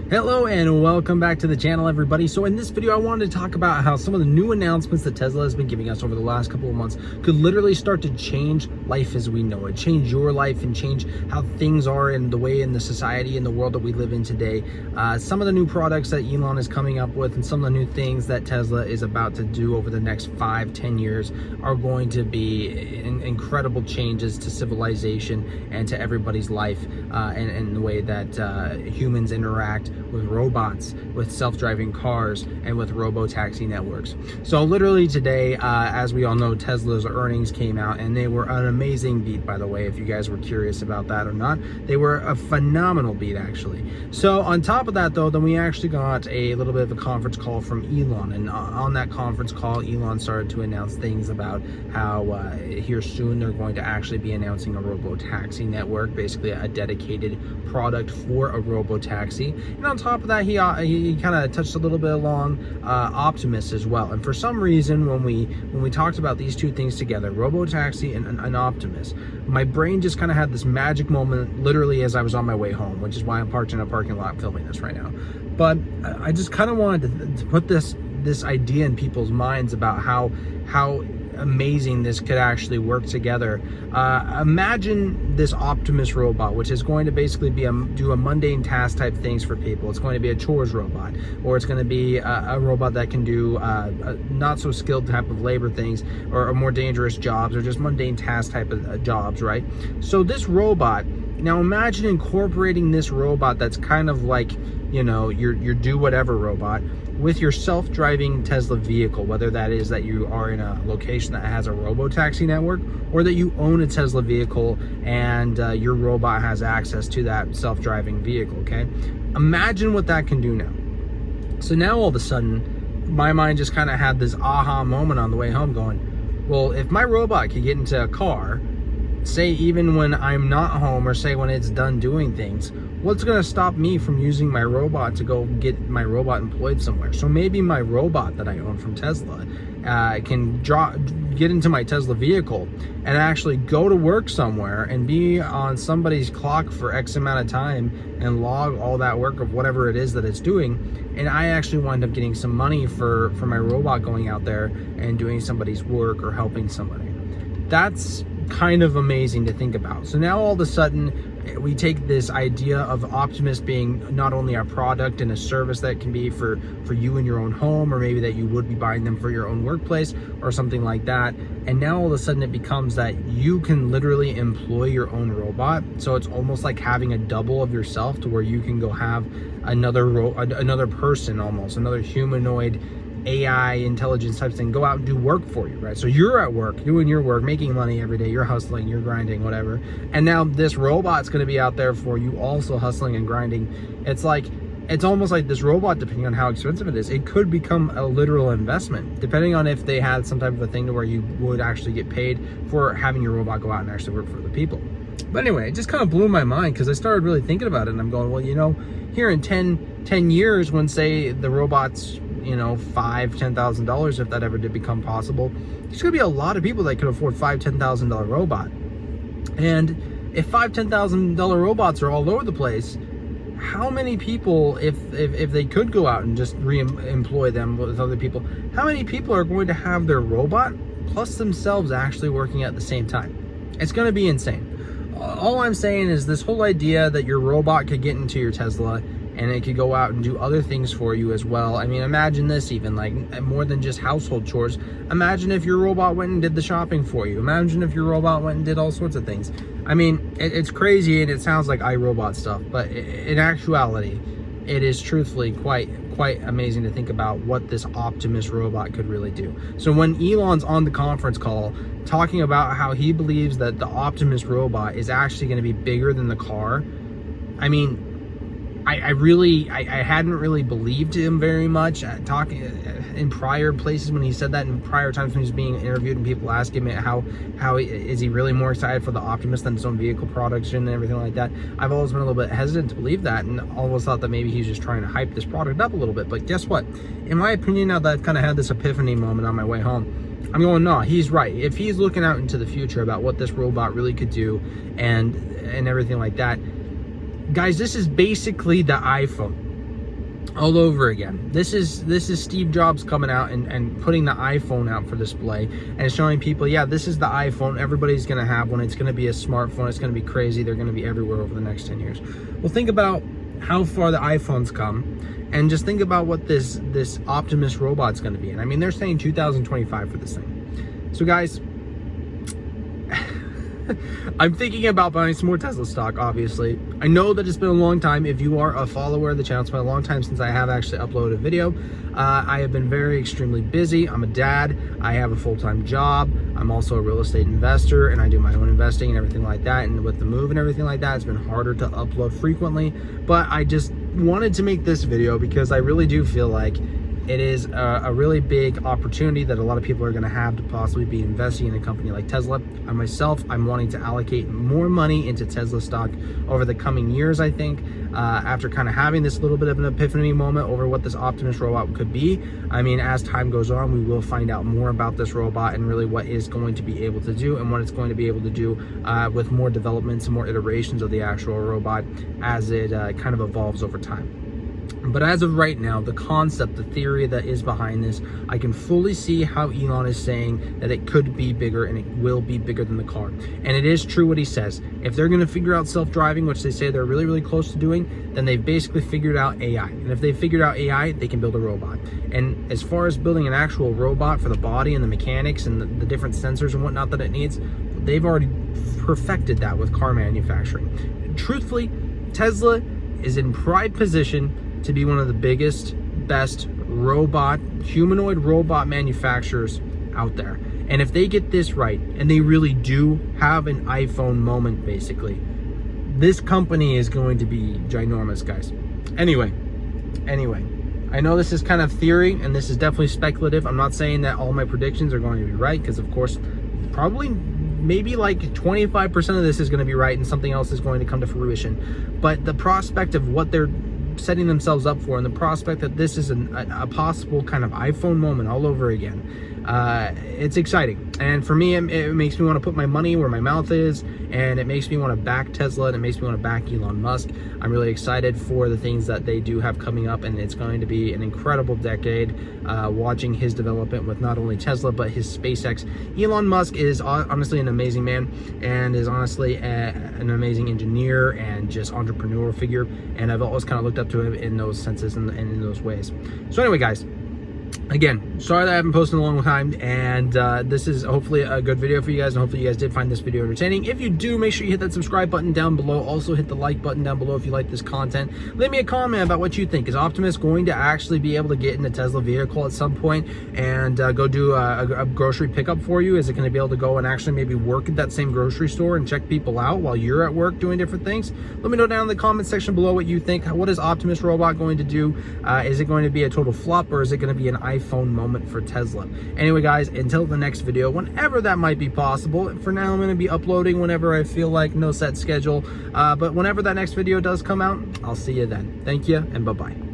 Hello and welcome back to the channel, everybody. So in this video, I wanted to talk about how some of the new announcements that Tesla has been giving us over the last couple of months could literally start to change life as we know it, change your life and change how things are in the way in the society and the world that we live in today. Some of the new products that Elon is coming up with and some of the new things that Tesla is about to do over the next 5-10 years are going to be incredible changes to civilization and to everybody's life and the way that humans interact with robots, with self-driving cars, and with robo-taxi networks. So literally today, as we all know, Tesla's earnings came out and they were an amazing beat, by the way, if you guys were curious about that or not. They were a phenomenal beat, actually. So on top of that, though, then we actually got a little bit of a conference call from Elon, and on that conference call, Elon started to announce things about how here soon they're going to actually be announcing a robo-taxi network, basically a dedicated product for a robo-taxi. And on top of that, he kind of touched a little bit along Optimus as well. And for some reason, when we talked about these two things together, robo-taxi and Optimus, my brain just kind of had this magic moment literally as I was on my way home, which is why I'm parked in a parking lot filming this right now. But I just kind of wanted to put this idea in people's minds about how amazing this could actually work together. Imagine this Optimus robot, which is going to basically be do a mundane task type things for people. It's going to be a chores robot, or it's going to be a robot that can do not so skilled type of labor things, or more dangerous jobs, or just mundane task type of jobs, right? So this robot, now imagine incorporating this robot that's kind of like, you know, your do whatever robot with your self-driving Tesla vehicle, whether that is that you are in a location that has a robo-taxi network, or that you own a Tesla vehicle and your robot has access to that self-driving vehicle, okay? Imagine what that can do now. So now all of a sudden, my mind just kind of had this aha moment on the way home going, well, if my robot could get into a car, say even when I'm not home, or say when it's done doing things, what's going to stop me from using my robot to go get my robot employed somewhere? So maybe my robot that I own from Tesla can get into my Tesla vehicle and actually go to work somewhere and be on somebody's clock for X amount of time and log all that work of whatever it is that it's doing. And I actually wind up getting some money for my robot going out there and doing somebody's work or helping somebody. That's kind of amazing to think about. So now all of a sudden, we take this idea of Optimus being not only a product and a service that can be for you in your own home, or maybe that you would be buying them for your own workplace or something like that, and now all of a sudden it becomes that you can literally employ your own robot. So it's almost like having a double of yourself, to where you can go have another person, almost another humanoid AI intelligence type thing, go out and do work for you, right? So you're at work doing your work, making money every day, you're hustling, you're grinding, whatever, and now this robot's going to be out there for you also hustling and grinding. It's almost like this robot, depending on how expensive it is, it could become a literal investment, depending on if they had some type of a thing to where you would actually get paid for having your robot go out and actually work for the people. But anyway, it just kind of blew my mind, because I started really thinking about it, and I'm going, well, you know, here in 10 years, when say the robot's, you know, $5,000-$10,000, if that ever did become possible, there's gonna be a lot of people that could afford $5,000-$10,000 robot. And if $5,000-$10,000 robots are all over the place, how many people, if they could go out and just re-employ them with other people, how many people are going to have their robot plus themselves actually working at the same time? It's going to be insane. All I'm saying is this whole idea that your robot could get into your Tesla and it could go out and do other things for you as well. I mean, imagine this, even like more than just household chores. Imagine if your robot went and did the shopping for you. Imagine if your robot went and did all sorts of things. I mean, it's crazy and it sounds like iRobot stuff, but in actuality, it is truthfully quite amazing to think about what this Optimus robot could really do. So when Elon's on the conference call talking about how he believes that the Optimus robot is actually going to be bigger than the car, I mean, I hadn't really believed him very much talking in prior places when he said that, in prior times when he was being interviewed and people asked him how is he really more excited for the Optimus than his own vehicle production and everything like that. I've always been a little bit hesitant to believe that, and always thought that maybe he's just trying to hype this product up a little bit. But guess what? In my opinion, now that I've kind of had this epiphany moment on my way home, I'm going, no, he's right. If he's looking out into the future about what this robot really could do and everything like that, guys, this is basically the iPhone. all over again. This is Steve Jobs coming out and putting the iPhone out for display and showing people, yeah, this is the iPhone. Everybody's going to have one. It's going to be a smartphone. It's going to be crazy. They're going to be everywhere over the next 10 years. Well, think about how far the iPhone's come, and just think about what this Optimus robot's going to be. And I mean, they're saying 2025 for this thing. So guys, I'm thinking about buying some more Tesla stock, obviously. I know that it's been a long time. If you are a follower of the channel, it's been a long time since I have actually uploaded a video. I have been extremely busy. I'm a dad. I have a full-time job. I'm also a real estate investor, and I do my own investing and everything like that. And with the move and everything like that, it's been harder to upload frequently. But I just wanted to make this video because I really do feel like it is a really big opportunity that a lot of people are going to have to possibly be investing in a company like Tesla. I myself, I'm wanting to allocate more money into Tesla stock over the coming years, I think, after kind of having this little bit of an epiphany moment over what this Optimus robot could be. I mean, as time goes on, we will find out more about this robot and really what is going to be able to do and what it's going to be able to do with more developments and more iterations of the actual robot as it kind of evolves over time. But as of right now, the concept, the theory that is behind this, I can fully see how Elon is saying that it could be bigger and it will be bigger than the car. And it is true what he says. If they're going to figure out self-driving, which they say they're really, really close to doing, then they've basically figured out AI. And if they figured out AI, they can build a robot. And as far as building an actual robot for the body and the mechanics and the different sensors and whatnot that it needs, they've already perfected that with car manufacturing. Truthfully, Tesla is in pride position to be one of the biggest, best humanoid robot manufacturers out there. And if they get this right, and they really do have an iPhone moment, basically, this company is going to be ginormous, guys. Anyway, I know this is kind of theory, and this is definitely speculative. I'm not saying that all my predictions are going to be right, because of course, probably maybe like 25% of this is going to be right, and something else is going to come to fruition. But the prospect of what they're setting themselves up for, and the prospect that this is a possible kind of iPhone moment all over again, it's exciting. And for me, it makes me want to put my money where my mouth is, and it makes me want to back Tesla, and it makes me want to back Elon Musk. I'm really excited for the things that they do have coming up, and it's going to be an incredible decade watching his development with not only Tesla but his SpaceX. Elon Musk is honestly an amazing man, and is honestly an amazing engineer and just entrepreneurial figure, and I've always kind of looked up to him in those senses and in those ways. So anyway, guys, again, sorry that I haven't posted in a long time, and this is hopefully a good video for you guys, and hopefully you guys did find this video entertaining. If you do, make sure you hit that subscribe button down below. Also hit the like button down below if you like this content. Leave me a comment about what you think. Is Optimus going to actually be able to get in a Tesla vehicle at some point and go do a grocery pickup for you? Is it going to be able to go and actually maybe work at that same grocery store and check people out while you're at work doing different things? Let me know down in the comment section below what you think. What is Optimus robot going to do? Is it going to be a total flop, or is it going to be an iPhone moment for Tesla? Anyway, guys, until the next video, whenever that might be possible. For now, I'm going to be uploading whenever I feel like, no set schedule, but whenever that next video does come out, I'll see you then. Thank you, and bye-bye.